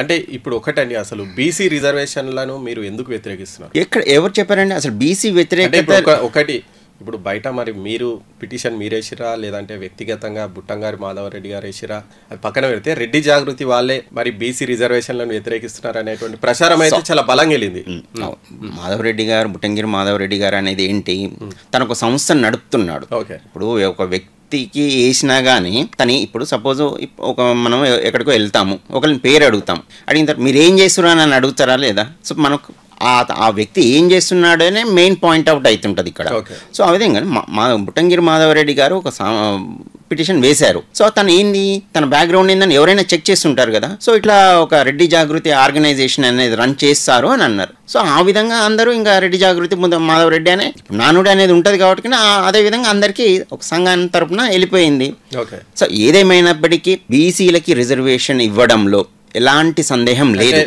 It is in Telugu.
అంటే ఇప్పుడు ఒకటండి, అసలు బీసీ రిజర్వేషన్లను మీరు ఎందుకు వ్యతిరేకిస్తున్నారు? ఎవరు చెప్పారండి అసలు బీసీ వ్యతిరేకత? ఒకటి ఇప్పుడు బయట మరి మీరు పిటిషన్ మీరేసిరా, లేదంటే వ్యక్తిగతంగా బుట్టంగారి మాధవరెడ్డి గారు వేసిరా, అది పక్కన పెడితే రెడ్డి జాగృతి వాళ్ళే మరి బీసీ రిజర్వేషన్లను వ్యతిరేకిస్తున్నారు అనేటువంటి ప్రచారం అయితే చాలా బలంగా వెళ్ళింది. మాధవరెడ్డి గారు, బుట్టంగిరి మాధవరెడ్డి గారు అనేది ఏంటి, తన ఒక సంస్థను నడుపుతున్నాడు. ఇప్పుడు ఒక వ్యక్తికి వేసినా కానీ తని ఇప్పుడు సపోజ్ మనం ఎక్కడికో వెళ్తాము, ఒకరిని పేరు అడుగుతాం, అడిగిన తర్వాత మీరు ఏం చేస్తున్నారు అని అడుగుతారా లేదా? సో మనకు ఆ వ్యక్తి ఏం చేస్తున్నాడనే మెయిన్ పాయింట్ అవుట్ అవుతుంటుంది ఇక్కడ. సో ఆ విధంగా బుట్టంగిరి మాధవరెడ్డి గారు ఒక పిటిషన్ వేశారు. సో తను ఏంది, తన బ్యాక్గ్రౌండ్ ఏందని ఎవరైనా చెక్ చేస్తుంటారు కదా. సో ఇట్లా ఒక రెడ్డి జాగృతి ఆర్గనైజేషన్ అనేది రన్ చేస్తారు అని అన్నారు. సో ఆ విధంగా అందరూ ఇంకా రెడ్డి జాగృతి మాధవరెడ్డి అనే నానుడు అనేది ఉంటుంది కాబట్టి అదే విధంగా అందరికీ ఒక సంఘాన్ని తరపున వెళ్ళిపోయింది. సో ఏదేమైనప్పటికీ బీసీలకి రిజర్వేషన్ ఇవ్వడంలో ఎలాంటి సందేహం లేదు.